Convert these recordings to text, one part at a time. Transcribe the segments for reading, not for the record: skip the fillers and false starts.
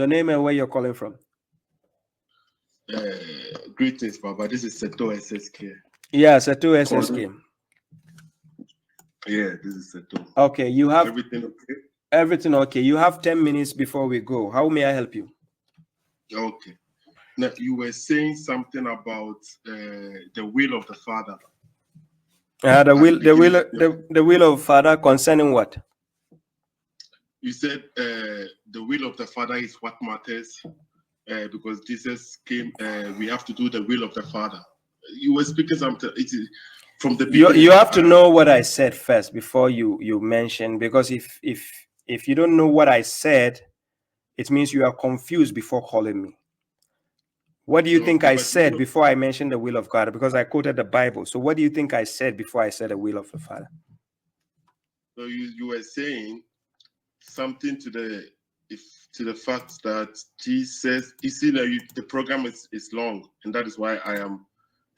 Your name and where you're calling from? Greetings, Baba. This is SETHOO SSK. Yeah, SETHOO SSK. Yeah, this is SETHOO. Okay, you have everything okay? Everything okay. You have 10 minutes before we go. How may I help you? Okay. Now, you were saying something about the will of the Father. The will of Father concerning what? You said the will of the Father is what matters because Jesus came. We have to do the will of the Father. You were speaking something. It is from the beginning. You have to know what I said first before you mention, because if you don't know what I said, it means you are confused before calling me. What do you think I said before I mentioned the will of God? Because I quoted the Bible. So what do you think I said before I said the will of the Father? So you were saying something to the fact that Jesus, you see that the program is long, and that is why I am,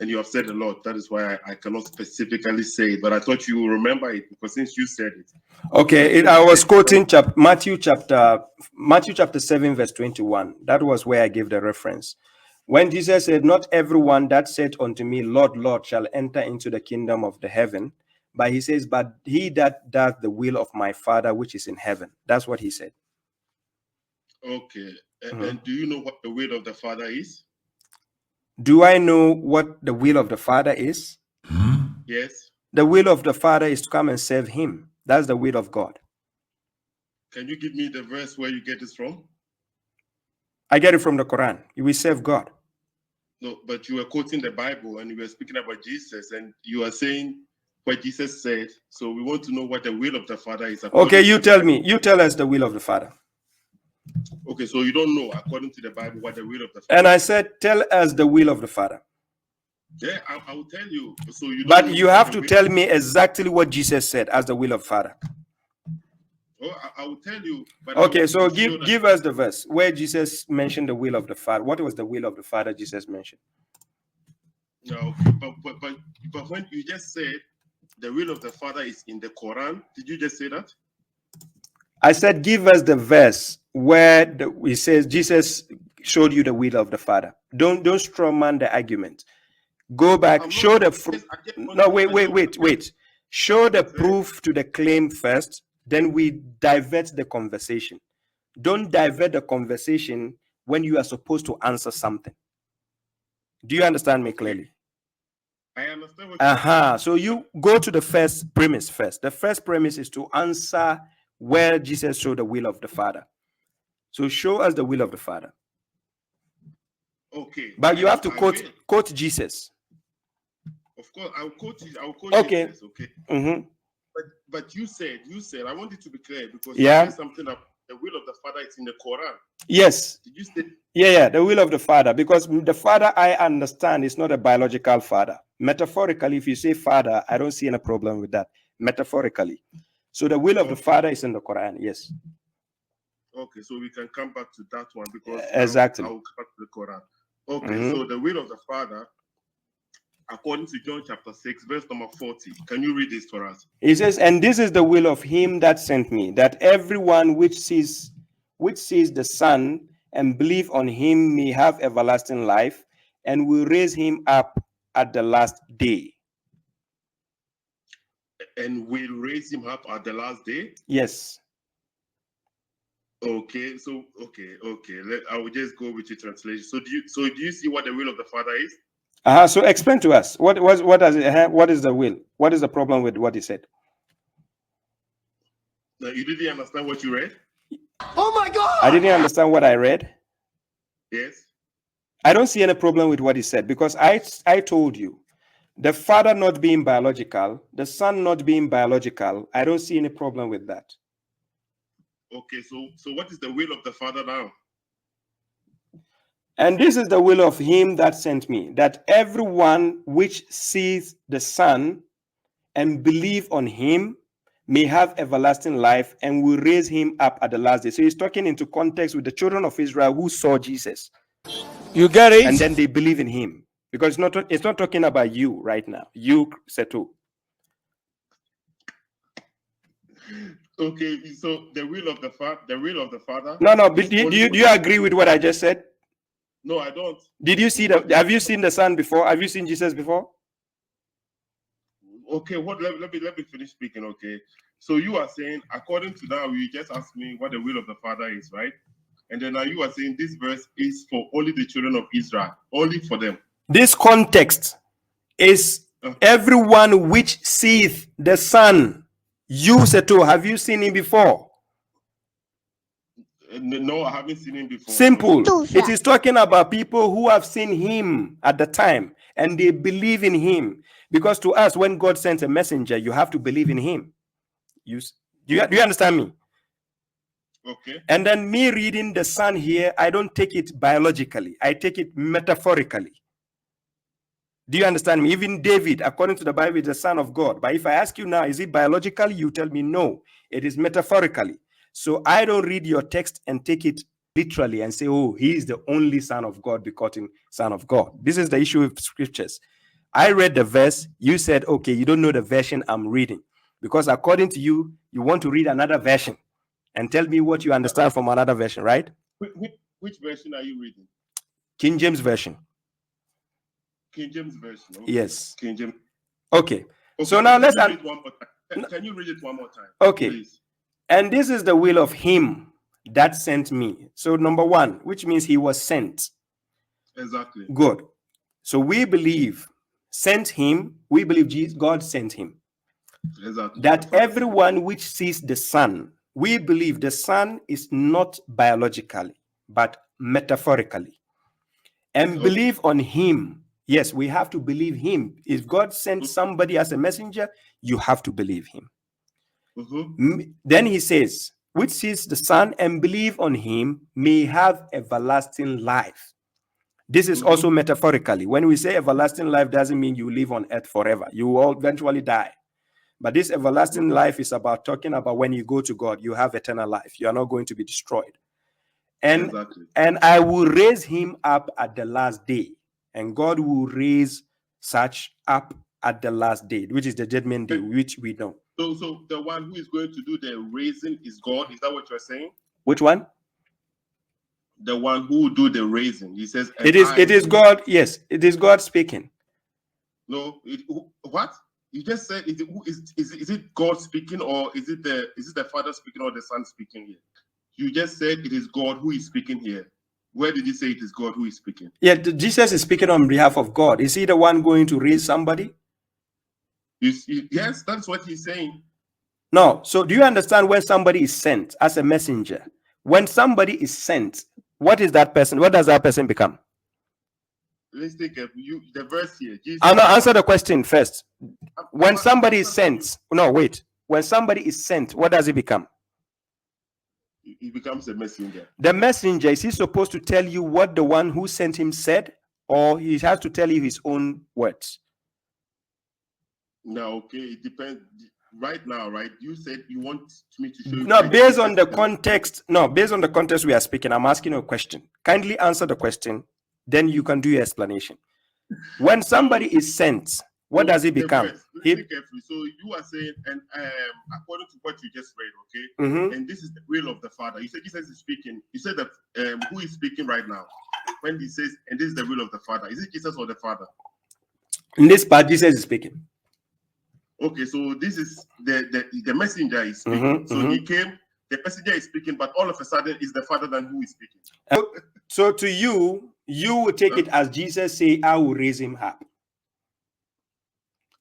and you have said a lot. That is why I cannot specifically say it, but I thought you will remember it because since you said it. Okay, I was quoting Matthew chapter 7 verse 21. That was where I gave the reference. When Jesus said, "Not everyone that said unto me, Lord, Lord, shall enter into the kingdom of the heaven," but he says, "But he that doth the will of my Father which is in heaven." That's what he said. Okay, and do you know what the will of the Father is? Do I know what the will of the Father is? Yes. The will of the Father is to come and serve him. That's the will of God. Can you give me the verse where you get this from? I get it from the Quran. We serve God. No, but you were quoting the Bible and you were speaking about Jesus and you are saying what Jesus said. So we want to know what the will of the Father is. Okay, you tell me. You tell us the will of the Father. Okay, so you don't know, according to the Bible, what the will of the Father is. And I said, tell us the will of the Father. Yeah, I will tell you. So you don't but know you have to tell me exactly what Jesus said as the will of Father. Oh, I will tell you. But okay, so give us the verse where Jesus mentioned the will of the Father. What was the will of the Father Jesus mentioned? No, but when you just said the will of the Father is in the Quran, did you just say that? I said, give us the verse where it says Jesus showed you the will of the Father. Don't strawman the argument. Go back, show the proof. No, wait. Show the proof to the claim first, then we divert the conversation. Don't divert the conversation when you are supposed to answer something. Do you understand me clearly? I understand what you're saying. So you go to the first premise first. The first premise is to answer where Jesus showed the will of the Father. So show us the will of the Father. Okay. But you have to quote Jesus. Of course, I'll quote Jesus. Jesus. Okay. But you said, I want it to be clear because you said something about the will of the Father is in the Quran. Yes. Did you say? Yeah, the will of the Father, because the Father I understand is not a biological father. Metaphorically, if you say Father, I don't see any problem with that. Metaphorically. So the will of the Father is in the Quran, yes. Okay, so we can come back to that one because exactly. I will come back to the Quran. Okay, so the will of the Father, according to John chapter 6, verse number 40. Can you read this for us? He says, "And this is the will of him that sent me, that everyone which sees the Son and believe on him may have everlasting life, and will raise him up at the last day." And will raise him up at the last day? Yes. Okay, so I will just go with your translation. So do you see what the will of the Father is? So explain to us what does it what is the will? What is the problem with what he said? No, you didn't understand what you read? Oh my God! I didn't understand what I read. Yes. I don't see any problem with what he said because I told you the Father not being biological, the Son not being biological. I don't see any problem with that. Okay, so what is the will of the Father now? And this is the will of him that sent me, that everyone which sees the Son and believe on him may have everlasting life, and will raise him up at the last day. So he's talking into context with the children of Israel who saw Jesus. You get it? And then they believe in him. Because it's not talking about you right now. You, SETHOO. Okay, so the will of the Father. No, but do you agree with what I just said? No, I don't. Did you see have you seen the Son before? Have you seen Jesus before? Okay, let me finish speaking. Okay, so you are saying, according to that, you just asked me what the will of the Father is, right? And then now you are saying this verse is for only the children of Israel, only for them. This context is everyone which seeth the Son. You, SETHOO, have you seen him before? No, I haven't seen him before. Simple. It is talking about people who have seen him at the time and they believe in him. Because to us, when God sends a messenger, you have to believe in him. Do you understand me? Okay. And then me reading the Son here, I don't take it biologically. I take it metaphorically. Do you understand me? Even David, according to the Bible, is the Son of God. But if I ask you now, is it biologically? You tell me no. It is metaphorically. So I don't read your text and take it literally and say, oh, he is the only Son of God, begotten Son of God. This is the issue with scriptures. I read the verse. You said, okay, you don't know the version I'm reading. Because according to you, you want to read another version and tell me what you understand from another version, right? Which version are you reading? King James Version. King James Version. Okay. Yes. King James. Okay. So now let's read it one more time. Can you read it one more time? Okay. Please? And this is the will of him that sent me. So number one, which means he was sent. Exactly. Good. So we believe sent him. We believe God sent him. Exactly. That everyone which sees the Son, we believe the Son is not biologically, but metaphorically. And believe on him. Yes, we have to believe him. If God sent somebody as a messenger, you have to believe him. Then he says, which sees the Son and believe on him may have everlasting life. This is also metaphorically. When we say everlasting life, doesn't mean you live on earth forever. You will eventually die. But this everlasting life is about talking about when you go to God, you have eternal life. You are not going to be destroyed. And I will raise him up at the last day. And God will raise such up at the last day, which is the judgment day, which we know. So the one who is going to do the raising is God. Is that what you're saying? Which one? The one who will do the raising. He says, it is God. Yes, it is God speaking. No, what? You just said, is it God speaking, or is it the Father speaking, or the Son speaking here? You just said it is God who is speaking here. Where did you say it is God who is speaking? Yeah, Jesus is speaking on behalf of God. Is he the one going to raise somebody? Yes, that's what he's saying. No. So do you understand when somebody is sent as a messenger? When somebody is sent, what is that person? What does that person become? Let's take the verse here. I'll not answer the question first. When somebody is sent, no, wait. When somebody is sent, what does he become? He becomes a messenger. The messenger, is he supposed to tell you what the one who sent him said, or he has to tell you his own words? No, okay, it depends. Right now, right? You said you want me to show you. No, based on the context. No, based on the context we are speaking, I'm asking you a question. Kindly answer the question, then you can do your explanation. When somebody is sent, what does he become? Listen carefully. So you are saying, and according to what you just read, okay, and this is the will of the Father. You said Jesus is speaking. You said that who is speaking right now? When he says, and this is the will of the Father, is it Jesus or the Father? In this part, Jesus is speaking. Okay, so this is the messenger is speaking. So he came, the messenger is speaking, but all of a sudden it's the Father than who is speaking. So to you, you will take it as Jesus say, I will raise him up.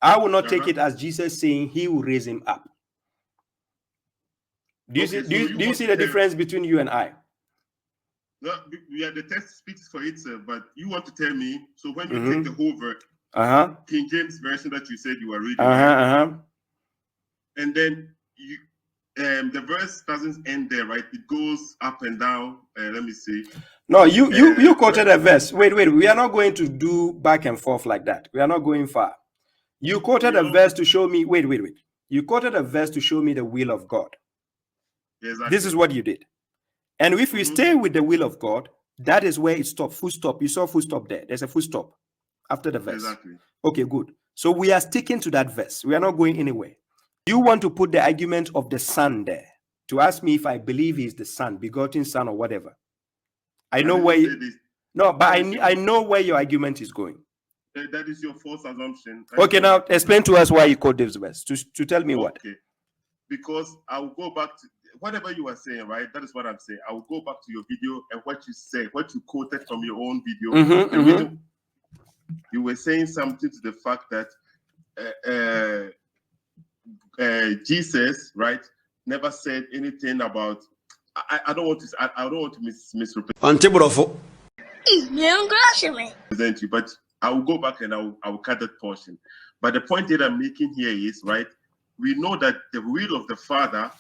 I will not take it as Jesus saying he will raise him up. Do you see the difference between you and I? No, yeah, the text speaks for itself, but you want to tell me, so when you take the whole verse, King James version that you said you were reading, and then you the verse doesn't end there, right? It goes up and down. Let me see. No, you quoted a verse. Wait, we are not going to do back and forth like that. We are not going far. You quoted a verse to show me, wait. You quoted a verse to show me the will of God. Exactly. This is what you did. And if we stay with the will of God, that is where it stopped. Full stop. You saw full stop there. There's a full stop after the verse. Exactly. Okay, good. So we are sticking to that verse. We are not going anywhere. You want to put the argument of the Son there. to ask me if I believe he's the son, begotten son, or whatever. I know didn't where say you, this. no, but I know where your argument is going. That is your false assumption. Okay, now explain to us why you quote this verse. To tell me what. Okay, because I will go back to whatever you are saying, right? That is what I'm saying. I will go back to your video and what you said, what you quoted from your own video. The reason you were saying something to the fact that Jesus, right, never said anything about. I don't want to misrepresent you, but I will go back and I will cut that portion. But the point that I'm making here is, right, we know that the will of the Father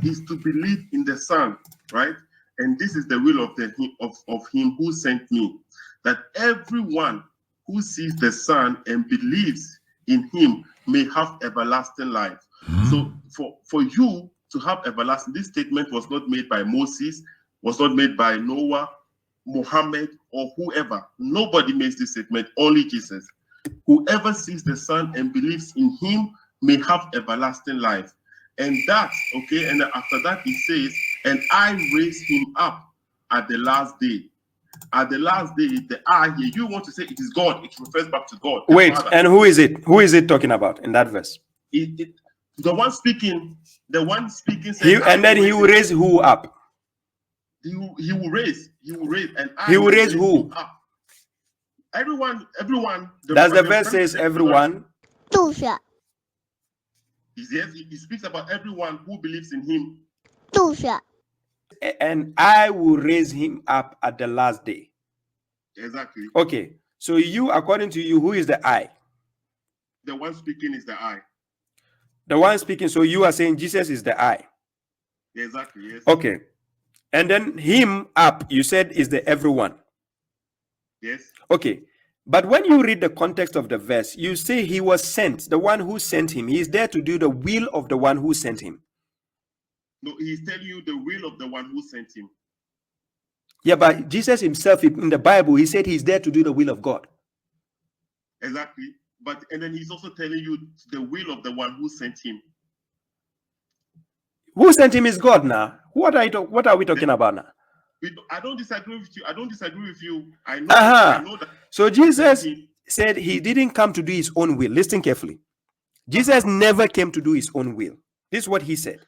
is to believe in the Son, right? And this is the will of him who sent me, that everyone who sees the Son and believes in him may have everlasting life. So for you to have everlasting, this statement was not made by Moses, was not made by Noah, Mohammed, or whoever. Nobody makes this statement, only Jesus. Whoever sees the Son and believes in him may have everlasting life. And that's okay. And after that, he says, and I raise him up at the last day. At the last day, the I here, you want to say it is God. It refers back to God. Wait, Father. and who is it? Who is it talking about in that verse? The one speaking says, and then he will raise who up? He will raise, and I he will raise who up. Everyone. Does the verse says everyone? Yes, he speaks about everyone who believes in him. And I will raise him up at the last day. Exactly. Okay. So you, according to you, who is the I? The one speaking is the I. The one speaking. So you are saying Jesus is the I. Exactly. Yes. Okay. And then him up, you said, is the everyone. Yes. Okay. But when you read the context of the verse, you say he was sent, the one who sent him. He is there to do the will of the one who sent him. No, he's telling you the will of the one who sent him. Yeah, but Jesus himself in the Bible, he said he's there to do the will of God. Exactly. And then he's also telling you the will of the one who sent him. Who sent him is God now. What are we talking about now? I don't disagree with you. I know, I know that. So Jesus said he didn't come to do his own will. Listen carefully. Jesus never came to do his own will. This is what he said.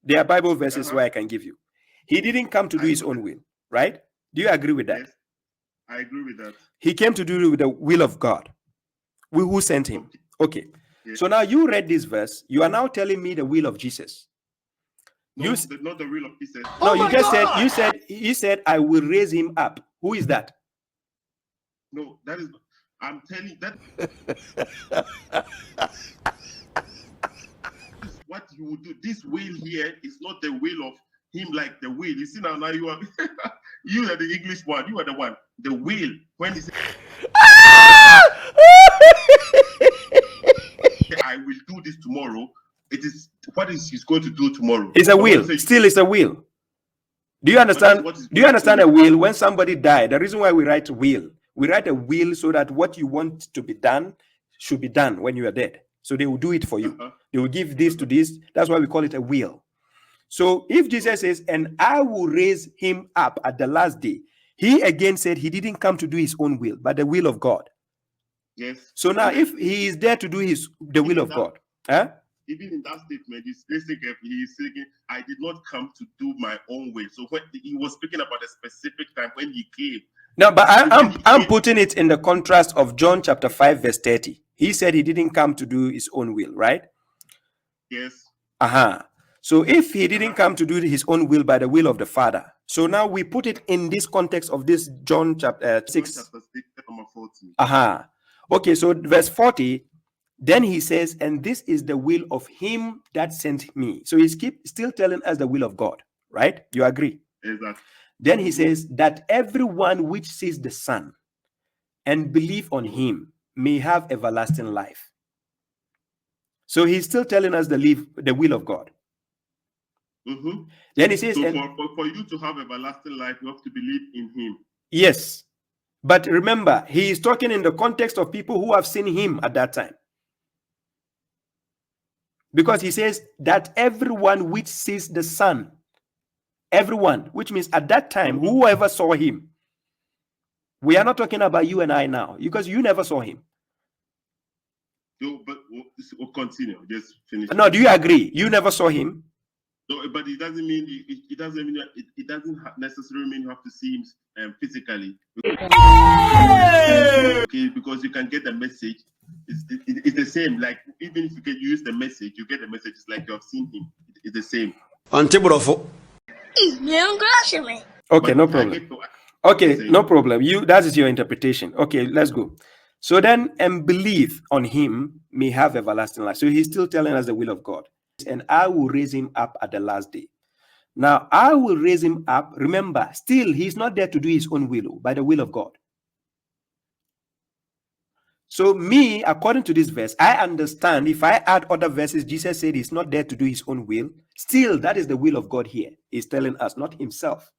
There are Bible verses where I can give you. He didn't come to do his own will, right? Do you agree with that? Yes, I agree with that. He came to do the will of God. Who sent him? Okay. Yes. So now you read this verse. You are now telling me the will of Jesus. No, not the will of Jesus. No, you just said, you said, I will raise him up. Who is that? No, that is, I'm telling that. What you will do. This will here is not the will of him, like the will. You see now you are you are the English one. You are the one. The will. When he says I will do this tomorrow, it is what is he's going to do tomorrow. It's a will. Still, it's a will. Do you understand? Do you understand a will? When somebody died, the reason why we write will, we write a will so that what you want to be done should be done when you are dead. So they will do it for you. They will give this to this. That's why we call it a will. So if Jesus says, and I will raise him up at the last day, he again said he didn't come to do his own will, but the will of God. Yes. So now if he is there to do the will of God, even in that statement, he's saying, I did not come to do my own way. So when he was speaking about a specific time when he came. No, but I'm putting it in the contrast of John chapter 5, verse 30. He said he didn't come to do his own will, right? Yes. So if he didn't come to do his own will by the will of the Father, so now we put it in this context of this John chapter 6. John chapter 6, number 40. Okay, so verse 40, then he says, and this is the will of him that sent me. So he's still telling us the will of God, right? You agree? Exactly. Then he says that everyone which sees the Son and believe on him may have everlasting life. So he's still telling us the will of God. Then he says, so for you to have everlasting life, you have to believe in him. Yes. But remember, he is talking in the context of people who have seen him at that time. Because he says that everyone which sees the Son, everyone, which means at that time, whoever saw him. We are not talking about you and I now, because you never saw him. No, but we'll continue. Just finish. No, do you agree? You never saw him. No, but it doesn't mean it doesn't mean it doesn't necessarily mean you have to see him physically. Okay, because you can get the message. It's the same. Like even if you can use the message, you get the message. It's like you have seen him. It's the same. Okay, no problem. Okay, no problem. That is your interpretation. Okay, let's go. So then, and believe on him may have everlasting life. So he's still telling us the will of God. And I will raise him up at the last day. Now, I will raise him up. Remember, still, he's not there to do his own will, by the will of God. So me, according to this verse, I understand if I add other verses, Jesus said he's not there to do his own will. Still, that is the will of God here. He's telling us, not himself.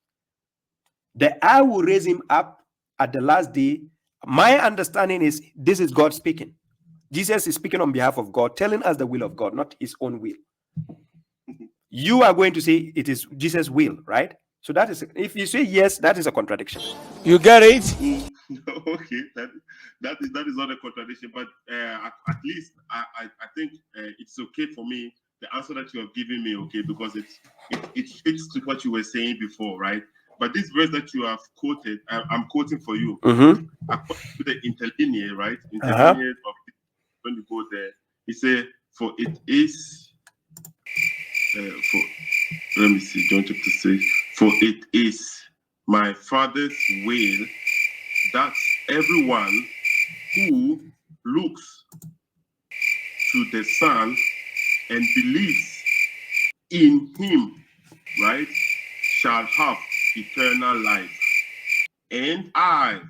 That I will raise him up at the last day. My understanding is this is God speaking. Jesus is speaking on behalf of God, telling us the will of God, not his own will. You are going to say it is Jesus' will, right? So that is, if you say yes, that is a contradiction. You get it? Okay, that is not a contradiction, but at least I think it's okay for me. The answer that you have given me, okay, because it fits to what you were saying before, right? But this verse that you have quoted, I'm quoting for you. According to the interlinear, right? Interlinear of when you go there, he said, "For it is." Let me see. John chapter 6. For it is my Father's will that everyone who looks to the Son and believes in him, right, shall have eternal life. And I,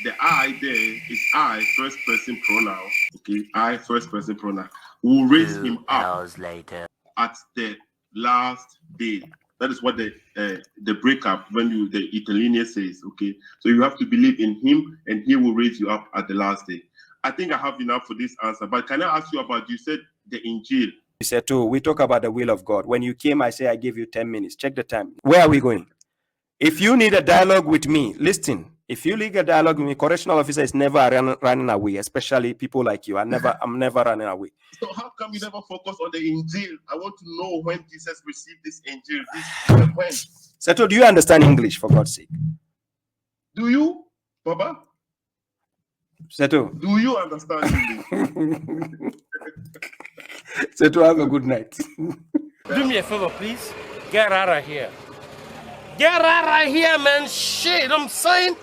the I there is I, first person pronoun. Okay, I, first person pronoun. Will raise him up later at the last day. That is what the breakup when the interlinear says. Okay, so you have to believe in him, and he will raise you up at the last day. I think I have enough for this answer. But can I ask you about? You said the Injil. SETHOO, we talk about the will of God. When you came, I say I gave you 10 minutes. Check the time. Where are we going? If you need a dialogue with me, listen. If you need a dialogue with me, correctional officer is never running away, especially people like you. I'm never running away. So how come you never focus on the Injil? I want to know when Jesus received this Injil. When? SETHOO, do you understand English, for God's sake? Do you, Baba? SETHOO. Do you understand English? SETHOO, have a good night. Do me a favor, please. Get out of here. Get out of here, man. Shit, I'm saying.